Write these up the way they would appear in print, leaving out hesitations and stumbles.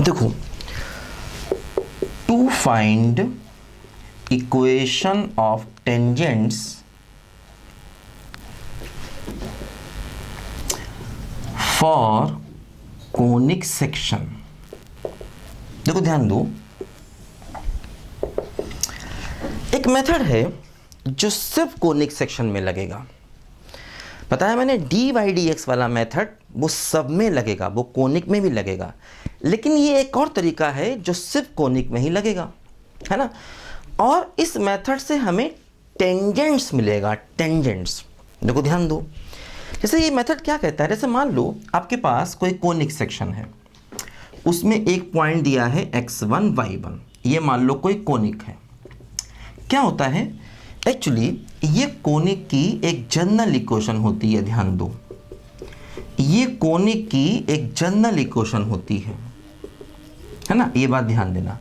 देखो, to find equation of tangents for conic section. देखो ध्यान दो, एक मेथड है जो सिर्फ कोनिक सेक्शन में लगेगा। बताया मैंने डी वाई डी एक्स वाला मेथड वो सब में लगेगा, वो कोनिक में भी लगेगा, लेकिन ये एक और तरीका है जो सिर्फ कोनिक में ही लगेगा, है ना। और इस मेथड से हमें टेंजेंट्स मिलेगा, टेंजेंट्स। देखो ध्यान दो, जैसे ये मेथड क्या कहता है, जैसे मान लो आपके पास कोई कोनिक सेक्शन है, उसमें एक पॉइंट दिया है x1 y1, ये मान लो कोई कोनिक है। क्या होता है एक्चुअली, ये कोनिक की एक जनरल इक्वेशन होती है। ध्यान दो, ये कोनिक की एक जनरल इक्वेशन होती है ना, ये बात ध्यान देना।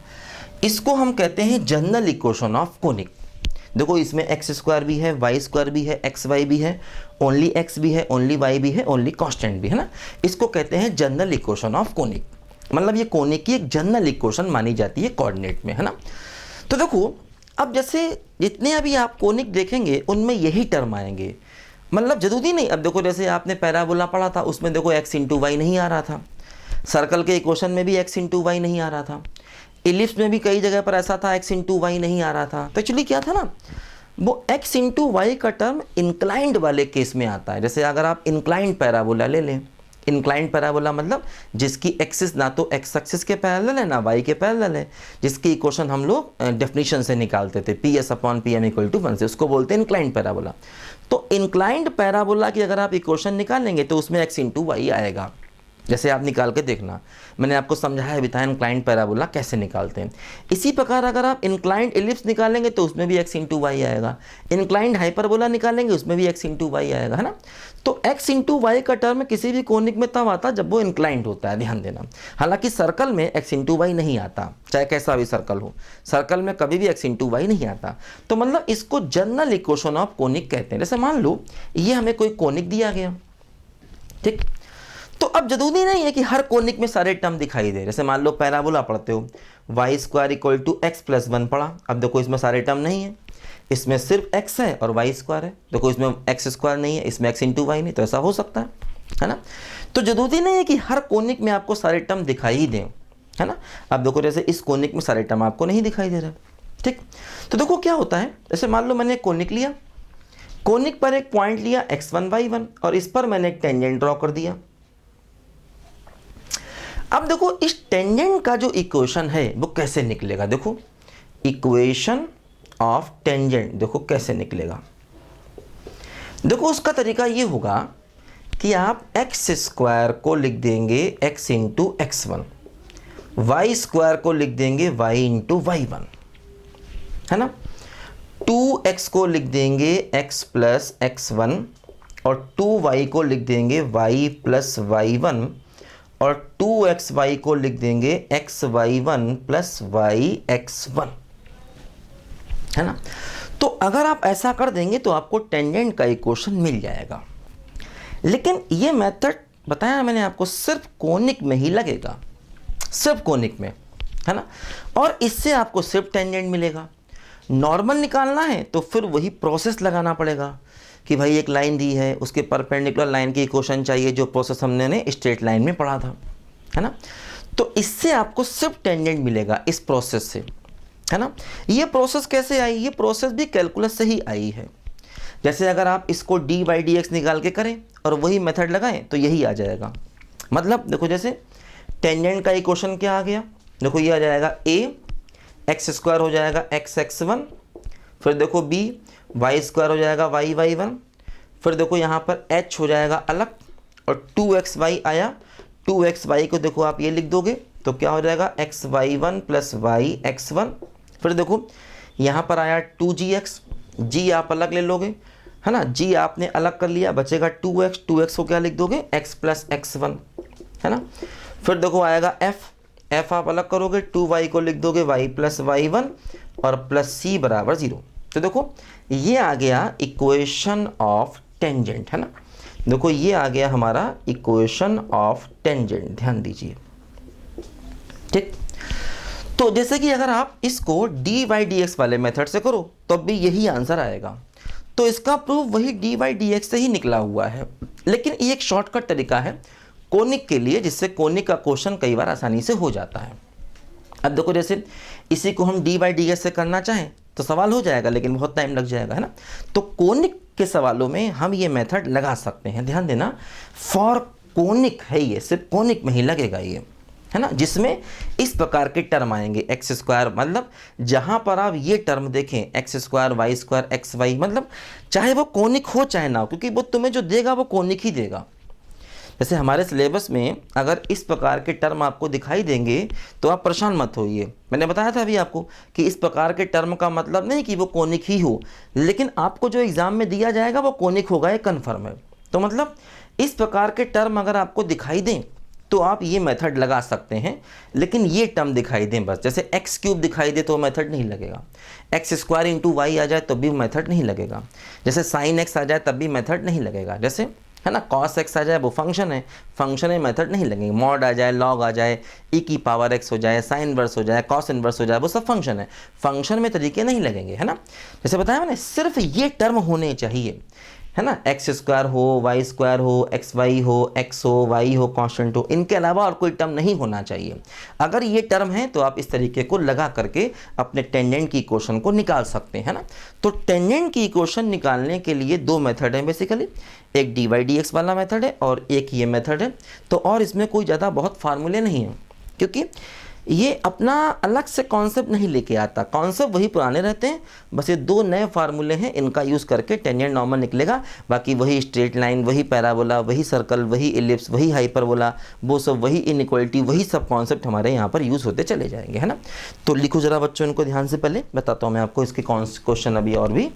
इसको हम कहते हैं जनरल इक्वेशन ऑफ कोनिक। देखो इसमें एक्स स्क्वायर भी है, वाई स्क्वायर भी है, एक्स वाई भी है, ओनली एक्स भी है, ओनली वाई भी है, ओनली कांस्टेंट भी है ना। इसको कहते हैं जनरल इक्वेशन ऑफ कोनिक, मतलब ये कोनिक की एक जनरल इक्वेशन मानी जाती है कोऑर्डिनेट में, है ना। तो देखो अब जैसे जितने अभी आप कोनिक देखेंगे उनमें यही टर्म आएंगे, मतलब जरूरी नहीं। अब देखो जैसे आपने पैराबोला पढ़ा था, उसमें देखो एक्स इंटू वाई नहीं आ रहा था, सर्कल के इक्वेशन में भी एक्स इंटू वाई नहीं आ रहा था, इलिप्स में भी कई जगह पर ऐसा था एक्स इंटू वाई नहीं आ रहा था। तो एक्चुअली क्या था ना, वो एक्स इंटू वाई का टर्म इंक्लाइंड वाले केस में आता है। जैसे अगर आप इंक्लाइंड पैराबोला ले लें, इंक्लाइंड पैराबोला मतलब जिसकी एक्सिस ना तो एक्स एक्सिस के पैरेलल है ना वाई के पैरेलल है, जिसकी इक्वेशन हम लोग डेफिनेशन से निकालते थे PS/PM = 1 से, उसको बोलते हैं इंक्लाइंड पैराबोला। तो इंक्लाइंड पैराबोला की अगर आप इक्वेशन निकालेंगे तो उसमें एक्स इंटू वाई आएगा। जैसे आप निकाल के देखना, मैंने आपको समझाया बताया इंक्लाइंड पैराबोला कैसे निकालते हैं। इसी प्रकार अगर आप इंक्लाइंड इलिप्स निकालेंगे तो उसमें भी एक्स इंटू वाई आएगा, इंक्लाइंड हाइपरबोला निकालेंगे उसमें भी एक्स इंटू वाई आएगा, है ना। तो एक्स इंटू वाई का टर्म किसी भी कोनिक में तब आता जब वो इंक्लाइंड होता है, ध्यान देना। हालांकि सर्कल में एक्स इंटू वाई नहीं आता, चाहे कैसा भी सर्कल हो, सर्कल में कभी भी एक्स इंटू वाई नहीं आता। तो मतलब इसको जनरल इक्वेशन ऑफ कोनिक कहते हैं। जैसे मान लो ये हमें कोई कोनिक दिया गया, ठीक, तो अब जरूरी नहीं है कि हर कोनिक में सारे टर्म दिखाई दे। जैसे मान लो पैराबोला पढ़ते हो, y square equal to x plus 1 पढ़ा, अब देखो इसमें सारे टर्म नहीं है, इसमें सिर्फ एक्स है और वाई स्क्वायर है। देखो इसमें एक्स स्क्वायर नहीं है, इसमें एक्स इंटू वाई नहीं, तो ऐसा हो सकता है ना। तो जरूरी नहीं है कि हर कोनिक में आपको सारे टर्म दिखाई ही दें, है ना। अब देखो जैसे इस कोनिक में सारे टर्म आपको नहीं दिखाई दे रहा, ठीक। तो देखो क्या होता है, जैसे मान लो मैंने कोनिक लिया, कोनिक पर एक पॉइंट लिया x1 y1 और इस पर मैंने एक टेंजेंट ड्रॉ कर दिया। अब देखो इस टेंजेंट का जो इक्वेशन है वो कैसे निकलेगा, देखो इक्वेशन ऑफ टेंजेंट देखो कैसे निकलेगा। देखो उसका तरीका ये होगा कि आप एक्स स्क्वायर को लिख देंगे x into x1, Y square को लिख देंगे y इंटू y1, है ना। 2x को लिख देंगे x प्लस x1 और 2y को लिख देंगे y प्लस y1 और 2xy को लिख देंगे xy1 प्लस yx1, है ना। तो अगर आप ऐसा कर देंगे तो आपको टेंजेंट का इक्वेशन मिल जाएगा। लेकिन ये मेथड बताया मैंने आपको सिर्फ कोनिक में ही लगेगा, सिर्फ कोनिक में, है ना। और इससे आपको सिर्फ टेंजेंट मिलेगा। नॉर्मल निकालना है तो फिर वही प्रोसेस लगाना पड़ेगा कि भाई एक लाइन दी है, उसके परपेंडिकुलर लाइन की इक्वेशन चाहिए, जो प्रोसेस हमने स्ट्रेट लाइन में पढ़ा था, है ना। तो इससे आपको सिर्फ टेंजेंट मिलेगा इस प्रोसेस से, है ना। ये प्रोसेस कैसे आई, ये प्रोसेस भी कैलकुलस से ही आई है। जैसे अगर आप इसको डी बाई डी एक्स निकाल के करें और वही मेथड लगाएं तो यही आ जाएगा। मतलब देखो जैसे टेंजेंट का इक्वेशन क्या आ गया, देखो ये आ जाएगा a एक्स स्क्वायर हो जाएगा एक्स x1, फिर देखो b वाई स्क्वायर हो जाएगा वाई y1, फिर देखो यहाँ पर h हो जाएगा अलग और 2xy आया, 2xy को देखो आप ये लिख दोगे तो क्या हो जाएगा xy1 प्लस yx1, फिर देखो यहाँ पर आया 2gx, g आप अलग ले लोगे, है ना, g आपने अलग कर लिया, बचेगा 2x, 2x को क्या लिख दोगे x प्लस x1, है ना। फिर देखो आएगा f आप अलग करोगे, 2y को लिख दोगे y प्लस y1 और प्लस c बराबर 0। तो देखो ये आ गया इक्वेशन ऑफ टेंजेंट, है ना। देखो ये आ गया हमारा इक्वेशन ऑफ टेंजेंट, ध्यान दीजिए। ठीक। तो जैसे कि अगर आप इसको डी वाई डी एक्स वाले मेथड से करो तो भी यही आंसर आएगा। तो इसका प्रूफ वही डी वाई डी एक्स से ही निकला हुआ है, लेकिन ये एक शॉर्टकट तरीका है कोनिक के लिए, जिससे कोनिक का क्वेश्चन कई बार आसानी से हो जाता है। अब देखो, जैसे इसी को हम डी वाई डी एक्स से करना चाहें तो सवाल हो जाएगा, लेकिन बहुत टाइम लग जाएगा, है ना। तो कोनिक के सवालों में हम ये मेथड लगा सकते हैं। ध्यान देना, फॉर कोनिक है ये, सिर्फ कोनिक में ही लगेगा ये, है ना, जिसमें इस प्रकार के टर्म आएंगे एक्स स्क्वायर, मतलब जहां पर आप ये टर्म देखें x square y square x y, मतलब चाहे वो कोनिक हो चाहे ना हो, क्योंकि वो तुम्हें जो देगा वो कोनिक ही देगा। जैसे हमारे सिलेबस में अगर इस प्रकार के टर्म आपको दिखाई देंगे तो आप परेशान मत होइए। मैंने बताया था अभी आपको कि इस प्रकार के टर्म का मतलब नहीं कि वो कोनिक ही हो, लेकिन आपको जो एग्ज़ाम में दिया जाएगा वो कोनिक होगा, ये कन्फर्म है। तो मतलब इस प्रकार के टर्म अगर आपको दिखाई दें तो आप ये मेथड लगा सकते हैं, लेकिन ये टर्म दिखाई दें बस। जैसे एक्स क्यूब दिखाई दे तो मेथड नहीं लगेगा, एक्स स्क्वायर इंटू वाई आ जाए तो भी मेथड नहीं लगेगा, जैसे साइन एक्स आ जाए तब भी मेथड नहीं लगेगा, जैसे है ना कॉस एक्स आ जाए वो फंक्शन है मेथड नहीं लगेंगे, मॉड आ जाए, लॉग आ जाए, ई की पावर एक्स हो जाए, साइन इनवर्स हो जाए, कॉस इनवर्स हो जाए, वो सब फंक्शन है, फंक्शन में तरीके नहीं लगेंगे, है ना। जैसे बताया मैंने, सिर्फ ये टर्म होने चाहिए, है ना, एक्स स्क्वायर हो, वाई स्क्वायर हो, एक्स वाई हो, एक्स हो, वाई हो, कांस्टेंट हो, इनके अलावा और कोई टर्म नहीं होना चाहिए। अगर ये टर्म है तो आप इस तरीके को लगा करके अपने टेंजेंट की इक्वेशन को निकाल सकते हैं ना। तो टेंजेंट की इक्वेशन निकालने के लिए दो मेथड हैं बेसिकली, एक डी वाई डी एक्स वाला मेथड है और एक ये मेथड है। तो और इसमें कोई ज़्यादा बहुत फार्मूले नहीं हैं, क्योंकि ये अपना अलग से कॉन्सेप्ट नहीं लेके आता, कॉन्सेप्ट वही पुराने रहते हैं, बस ये दो नए फार्मूले हैं, इनका यूज़ करके टेंजेंट नॉर्मल निकलेगा। बाकी वही स्ट्रेट लाइन, वही पैराबोला, वही सर्कल, वही इलिप्स, वही हाइपरबोला, वो सब वही इनइक्वालिटी, वही सब कॉन्सेप्ट हमारे यहाँ पर यूज़ होते चले जाएंगे, है ना। तो लिखो ज़रा बच्चों इनको ध्यान से, पहले बताता हूँ मैं आपको इसके क्वेश्चन अभी और भी।